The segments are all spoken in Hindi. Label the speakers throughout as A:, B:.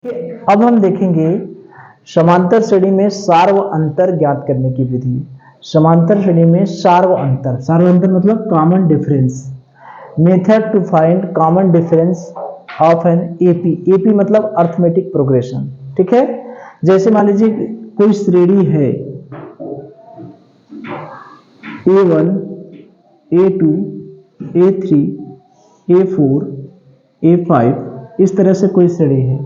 A: अब हम देखेंगे समांतर श्रेणी में सार्व अंतर ज्ञात करने की विधि। समांतर श्रेणी में सार्व अंतर मतलब common difference. Method to find common difference of an AP. AP मतलब अर्थमेटिक प्रोग्रेशन। ठीक है, जैसे मान लीजिए कोई श्रेणी है A1, A2, A3, A4, A5, इस तरह से कोई श्रेणी है।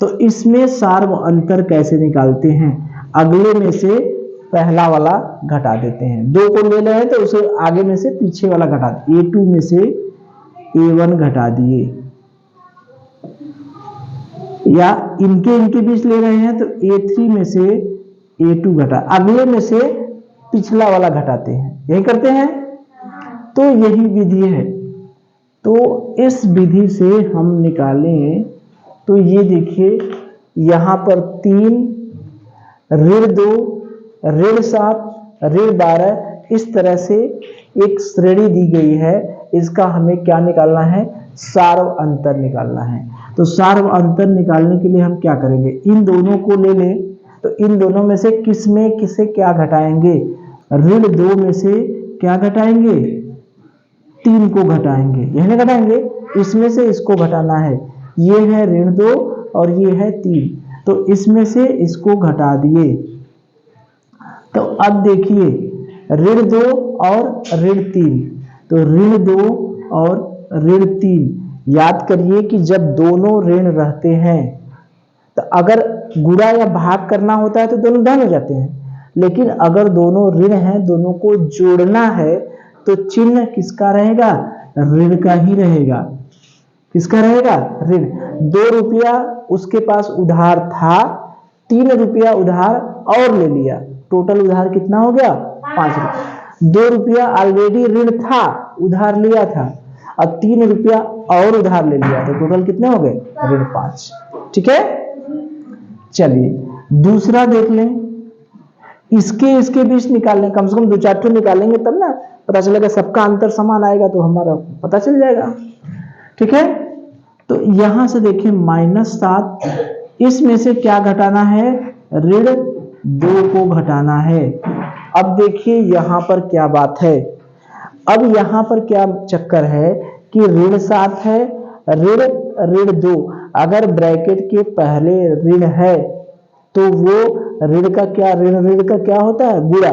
A: तो इसमें सार्व अंतर कैसे निकालते हैं? अगले में से पहला वाला घटा देते हैं। दो को ले रहे हैं तो उसे आगे में से पीछे वाला घटा दिए। A2 में से A1 घटा दिए, या इनके बीच ले रहे हैं तो A3 में से A2 घटा, अगले में से पिछला वाला घटाते हैं। यही करते हैं, तो यही विधि है। तो इस विधि से हम निकालें तो ये देखिए यहां पर 3, ऋण 2, ऋण 7, ऋण 12, इस तरह से एक श्रेणी दी गई है। इसका हमें क्या निकालना है? सार्व अंतर निकालना है। तो सार्व अंतर निकालने के लिए हम क्या करेंगे? इन दोनों को ले लें तो इन दोनों में से किस में किसे क्या घटाएंगे? ऋण 2 में से क्या घटाएंगे? 3 को घटाएंगे। यह नहीं घटाएंगे, इसमें से इसको घटाना है। ये है ऋण 2 और ये है 3, तो इसमें से इसको घटा दिए। तो अब देखिए ऋण 2 और ऋण 3, तो ऋण 2 और ऋण 3, याद करिए कि जब दोनों ऋण रहते हैं तो अगर गुणा या भाग करना होता है तो दोनों धन हो जाते हैं, लेकिन अगर दोनों ऋण हैं, दोनों को जोड़ना है तो चिन्ह किसका रहेगा? ऋण का ही रहेगा। किसका रहेगा? ऋण। 2 रुपया उसके पास उधार था, 3 रुपया उधार और ले लिया, टोटल उधार कितना हो गया? 5 रुपया। 2 रुपया ऑलरेडी ऋण था, उधार लिया था, और 3 रुपया और उधार ले लिया, तो टोटल कितने हो गए? ऋण 5। ठीक है, चलिए दूसरा देख लें। इसके बीच निकालने, कम से कम 2-4 निकालेंगे तब ना पता चलेगा। सबका अंतर समान आएगा तो हमारा पता चल जाएगा। ठीक है, तो यहां से देखिए -7, इसमें से क्या घटाना है? ऋण 2 को घटाना है। अब देखिए यहां पर क्या बात है। अब यहां पर क्या चक्कर है कि ऋण 7 है, ऋण 2, अगर ब्रैकेट के पहले ऋण है तो वो ऋण का क्या होता है? गुणा।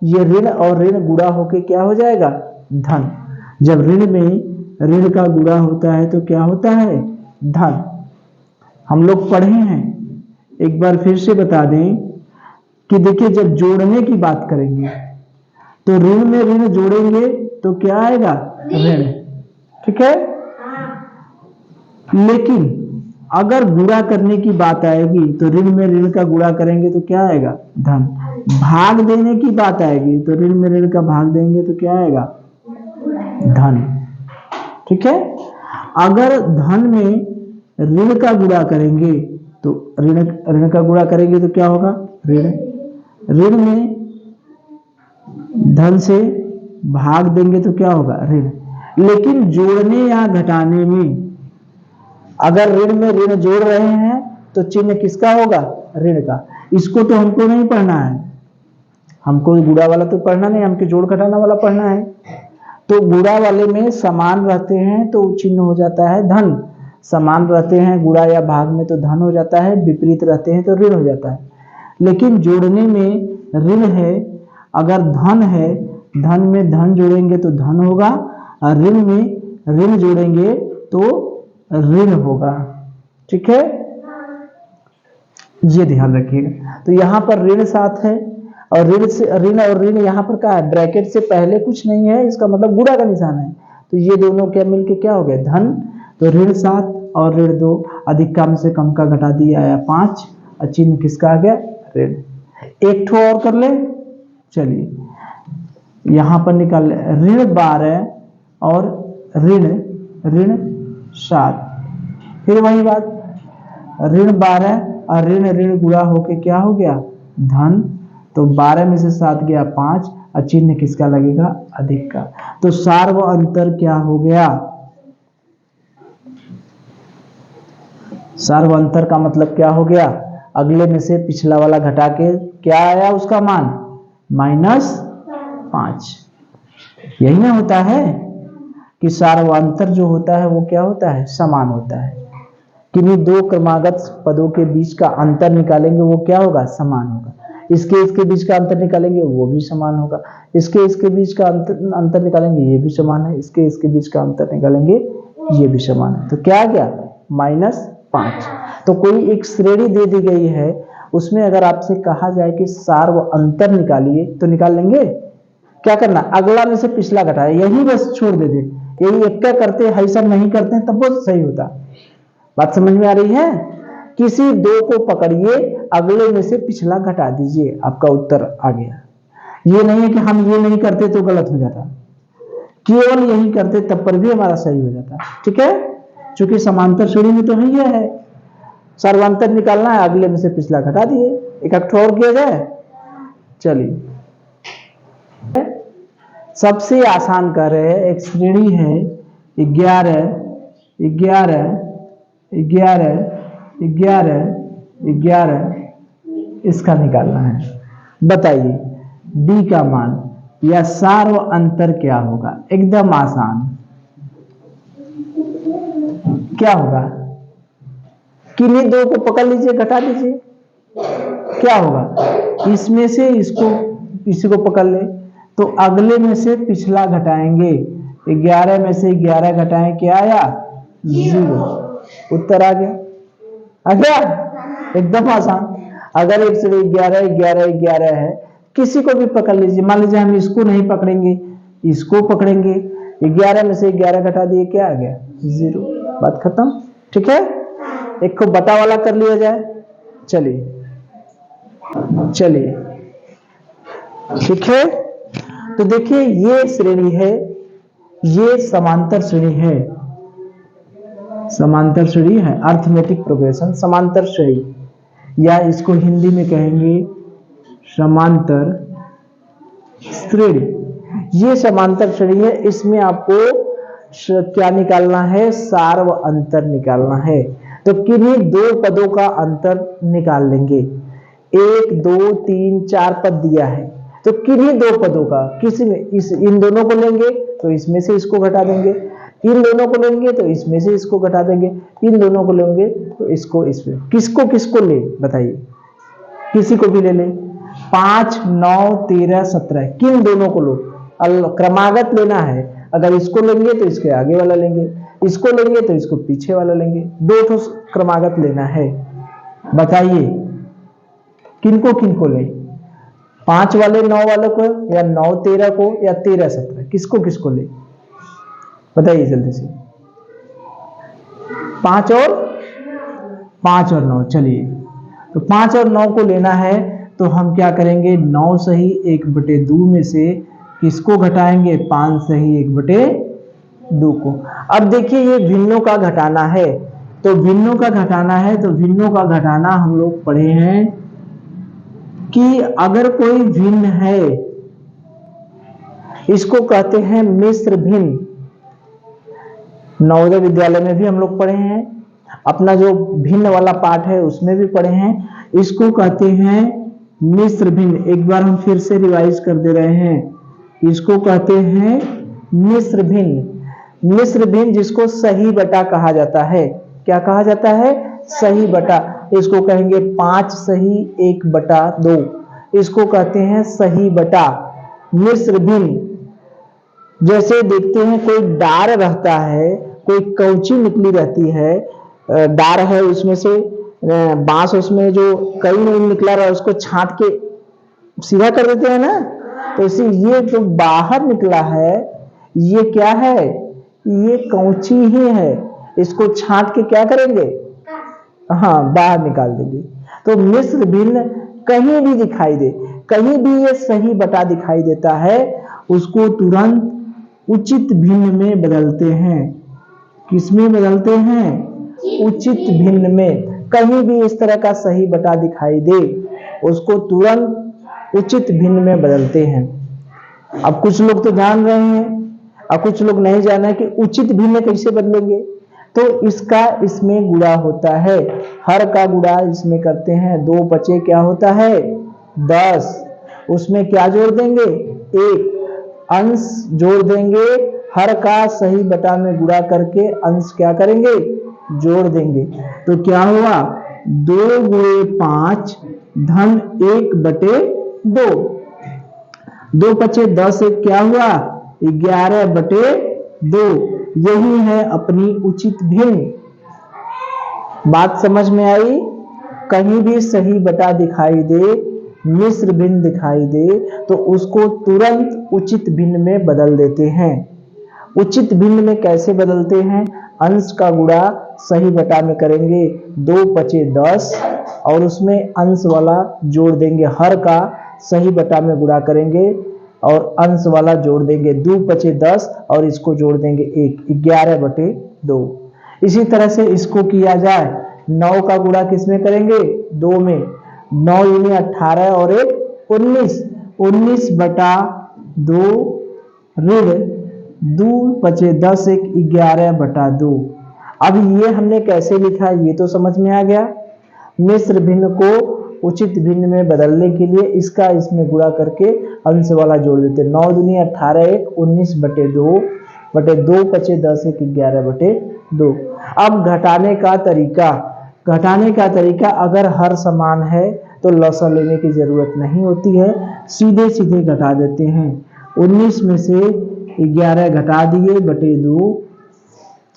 A: ये ऋण और ऋण गुणा होके क्या हो जाएगा? धन। जब ऋण में ऋण का गुणा होता है तो क्या होता है? धन। हम लोग पढ़े हैं, एक बार फिर से बता दें कि देखिए जब जोड़ने की बात करेंगे तो ऋण में ऋण जोड़ेंगे तो क्या आएगा? ऋण। ठीक है, लेकिन अगर गुणा करने की बात आएगी तो ऋण में ऋण का गुणा करेंगे तो क्या आएगा? धन। भाग देने की बात आएगी तो ऋण में ऋण का भाग देंगे तो क्या आएगा? धन। ठीक है, अगर धन में ऋण का गुणा करेंगे तो ऋण का गुणा करेंगे तो क्या होगा? ऋण। ऋण में धन से भाग देंगे तो क्या होगा? ऋण। लेकिन जोड़ने या घटाने में अगर ऋण में ऋण जोड़ रहे हैं तो चिन्ह किसका होगा? ऋण का। इसको तो हमको नहीं पढ़ना है, हमको गुणा वाला तो पढ़ना नहीं, हमको जोड़ घटाना वाला पढ़ना है। तो गुणा वाले में समान रहते हैं तो चिन्ह हो जाता है धन, समान रहते हैं गुणा या भाग में तो धन हो जाता है, विपरीत रहते हैं तो ऋण हो जाता है। लेकिन जोड़ने में ऋण है, अगर धन है, धन में धन जोड़ेंगे तो धन होगा, और ऋण में ऋण जोड़ेंगे तो ऋण होगा। ठीक है, ये ध्यान रखिएगा। तो यहां पर ऋण 7 है और ऋण यहां पर क्या है? ब्रैकेट से पहले कुछ नहीं है, इसका मतलब गुणा का निशान है, तो ये दोनों क्या मिलके क्या हो गए? धन। तो ऋण 7 और ऋण 2, अधिक कम से कम का घटा दिया आया 5, और चिन्ह किसका आ गया? ऋण। एक ठो और कर ले, चलिए यहां पर निकाल ले। ऋण 12 और ऋण 7, फिर वही बात, ऋण 12 और ऋण गुणा होके क्या हो गया? धन। तो 12 में से 7 गया 5, और चिन्ह किसका लगेगा? अधिक का। तो सार्व अंतर क्या हो गया? सार्व अंतर का मतलब क्या हो गया, अगले में से पिछला वाला घटा के क्या आया उसका मान, -5। यही ना होता है कि सार्वंतर जो होता है वो क्या होता है, समान होता है। किन्हीं दो क्रमागत पदों के बीच का अंतर निकालेंगे वो क्या होगा, समान होगा। इसके बीच का अंतर निकालेंगे वो भी समान होगा। इसके बीच का अंतर निकालेंगे ये भी समान है। इसके बीच का अंतर निकालेंगे ये भी समान है। तो क्या आ गया, -5। तो कोई एक श्रेणी दे दी गई है, उसमें अगर आपसे कहा जाए कि सार्व अंतर निकालिए तो निकाल लेंगे। क्या करना, अगला में से पिछला घटाए, यही बस छोड़ देते। यही एक क्या करते हैं, ऐसा नहीं करते हैं तब बहुत सही होता। बात समझ में आ रही है। किसी दो को पकड़िए, अगले में से पिछला घटा दीजिए, आपका उत्तर आ गया। ये नहीं है कि हम ये नहीं करते तो गलत हो जाता, केवल यही करते तब पर भी हमारा सही हो जाता। ठीक है, क्योंकि समांतर श्रेणी में तो है ये है, सर्वांतर निकालना है, अगले में से पिछला घटा दिए। एक और किया जाए, चलिए सबसे आसान कर रहे हैं। एक श्रेणी है 11 11 11 11 11, इसका निकालना है। बताइए डी का मान या सार्व अंतर क्या होगा। एकदम आसान, क्या होगा, किन्हीं दो को पकड़ लीजिए, घटा दीजिए, क्या होगा, इसमें से इसको इसी को पकड़ ले तो अगले में से पिछला घटाएंगे। 11 में से 11 घटाएं, क्या आया, 0। उत्तर आ गया, आ गया, एकदम आसान। अगर एक से 11 11 11 है, किसी को भी पकड़ लीजिए। मान लीजिए हम इसको नहीं पकड़ेंगे, इसको पकड़ेंगे, 11 में से 11 घटा दिए, क्या आ गया, 0। बात खत्म। ठीक है, एक को बटा वाला कर लिया जाए। चलिए चलिए, ठीक है। तो देखिए ये श्रेणी है, ये समांतर श्रेणी है, समांतर श्रेणी है, अर्थमेटिक प्रोग्रेशन समांतर श्रेणी, या इसको हिंदी में कहेंगे समांतर श्रेणी। ये समांतर श्रेणी है, इसमें आपको क्या निकालना है, सार्व अंतर निकालना है। तो किन्हीं दो पदों का अंतर निकाल लेंगे। 1 2 3 4 पद दिया है, तो किन्हीं दो पदों का, किसी में इन दोनों को लेंगे तो इसमें से इसको घटा देंगे, इन दोनों को लेंगे तो इसमें से इसको घटा देंगे, इन दोनों को लेंगे तो इसको इसमें। किसको किसको ले बताइए, किसी को भी ले ले। 5 9 13 17, किन दोनों को लो, क्रमागत लेना है। अगर इसको लेंगे तो इसके आगे वाला लेंगे, इसको लेंगे तो इसको पीछे वाला लेंगे, दो ठो क्रमागत लेना है। बताइए किनको किनको ले, 5 वाले 9 वालों को, या 9 13 को, या 13 17, किसको किसको ले बताइए जल्दी से। 5 और 9, चलिए तो 5 और 9 को लेना है, तो हम क्या करेंगे, 9 सही 1/2 में से किसको घटाएंगे, 5 सही 1/2 को। अब देखिए ये भिन्नों का घटाना है, तो भिन्नों का घटाना है, तो भिन्नों का घटाना हम लोग पढ़े हैं कि अगर कोई भिन्न है, इसको कहते हैं मिश्र भिन्न। नवोदय विद्यालय में भी हम लोग पढ़े हैं, अपना जो भिन्न वाला पाठ है उसमें भी पढ़े हैं। इसको कहते हैं मिश्र भिन्न। एक बार हम फिर से रिवाइज कर दे रहे हैं, इसको कहते हैं मिश्र भिन्न। मिश्र भिन्न जिसको सही बटा कहा जाता है। क्या कहा जाता है, सही बटा। इसको कहेंगे 5 सही 1/2, इसको कहते हैं सही बटा, मिश्र भिन्न। जैसे देखते हैं कोई डार रहता है, कोई कौची निकली रहती है, डार है उसमें से बांस, उसमें जो कई नहीं निकला रहा उसको छांट के सीधा कर देते हैं ना, तो इसे ये जो बाहर निकला है ये क्या है, ये कौची ही है, इसको छांट के क्या करेंगे, हाँ बाहर निकाल देंगे। तो मिश्र भिन्न कहीं भी दिखाई दे, कहीं भी ये सही बटा दिखाई देता है, उसको तुरंत उचित भिन्न में बदलते हैं। किसमें बदलते हैं, उचित भिन्न में। कहीं भी इस तरह का सही बटा दिखाई दे, उसको तुरंत उचित भिन्न में बदलते हैं। अब कुछ लोग तो जान रहे हैं और कुछ लोग नहीं जाना है कि उचित भिन्न कैसे बदलेंगे। तो इसका इसमें गुणा होता है, हर का गुणा इसमें करते हैं, 2 बचे क्या होता है 10, उसमें क्या जोड़ देंगे 1, अंश जोड़ देंगे, हर का सही बटा में गुणा करके अंश क्या करेंगे जोड़ देंगे। तो क्या हुआ 2 गुणे 5 धन 1 बटे 2, 2 बचे 10, एक क्या हुआ 11 बटे 2। यही है अपनी उचित भिन्न। बात समझ में आई? कहीं भी सही बटा दिखाई दे, मिश्र भिन्न दिखाई दे तो उसको तुरंत उचित भिन्न में बदल देते हैं। उचित भिन्न में कैसे बदलते हैं? अंश का गुणा सही बटा में करेंगे, 2 बचे 10 और उसमें अंश वाला जोड़ देंगे, हर का सही बटा में गुणा करेंगे और अंश वाला जोड़ देंगे, 2 बचे 10 और इसको जोड़ देंगे 1, 11 बटे 2। इसी तरह से इसको किया जाए, 9 का गुणा किसमें करेंगे 2 में, 9 दूनी 18 और 1 19, 19 बटा 2 ऋण 2 बचे 10, 1 11 बटा 2। अब ये हमने कैसे लिखा ये तो समझ में आ गया। मिश्र भिन्न को उचित भिन्न में बदलने के लिए इसका इसमें गुणा करके अंश वाला जोड़ देते, 9 दूनी 18 1 19 बटे 2 बचे 10 1 11 बटे 2। अब घटाने का तरीका, अगर हर समान है तो लसा लेने की जरूरत नहीं होती है, सीधे सीधे घटा देते हैं। 19 में से 11 घटा दिए बटे 2,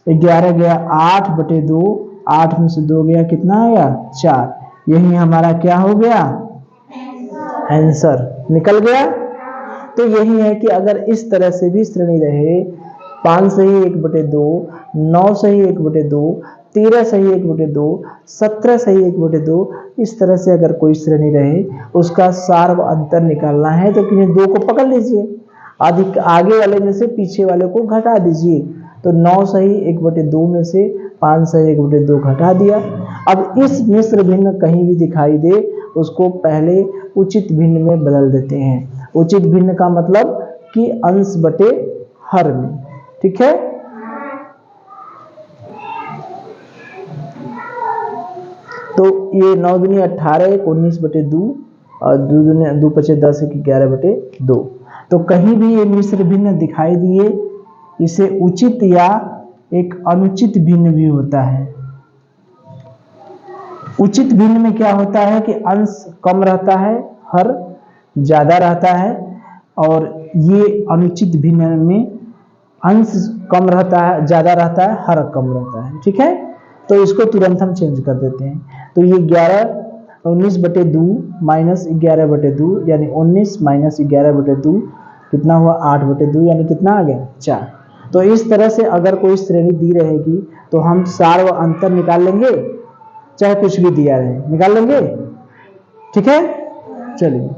A: 11 गया 8 बटे 2, 8 में से 2 गया कितना आया 4। यही हमारा क्या हो गया आंसर निकल गया। तो यही है कि अगर इस तरह से भी श्रेणी रहे, 5 सही 1 बटे 2, 9 सही 1 बटे 2, 13 सही 1 बटे 2, 17 सही 1 बटे 2, इस तरह से अगर कोई श्रेणी रहे उसका सार व अंतर निकालना है तो किन्हीं 2 को पकड़ लीजिए, अधिक आगे वाले में से पीछे वाले को घटा दीजिए। तो 9 सही 1 बटे 2 में से 5 सही 1 बटे 2 घटा दिया। अब इस मिश्र भिन्न कहीं भी दिखाई दे उसको पहले उचित भिन्न में बदल देते हैं। उचित भिन्न का मतलब कि अंश बटे हर में, ठीक है। तो ये 9 दूनी 18 19 बटे 2 और 2 बचे 10 11 बटे 2। तो कहीं भी ये मिश्र भिन्न दिखाई दिए इसे उचित या एक अनुचित भिन्न भी होता है। उचित भिन्न में क्या होता है कि अंश कम रहता है, हर ज्यादा रहता है, और ये अनुचित भिन्न में अंश कम रहता है, ज्यादा रहता है, हर कम रहता है, ठीक है। तो इसको तुरंत हम चेंज कर देते हैं। तो ये 19 बटे 2 माइनस 11 बटे 2 यानी 19 माइनस 11 बटे 2 कितना हुआ 8 बटे 2 यानी कितना आ गया 4। तो इस तरह से अगर कोई श्रेणी दी रहेगी तो हम सार व अंतर निकाल लेंगे, चाहे कुछ भी दिया रहे निकाल लेंगे, ठीक है। चलिए।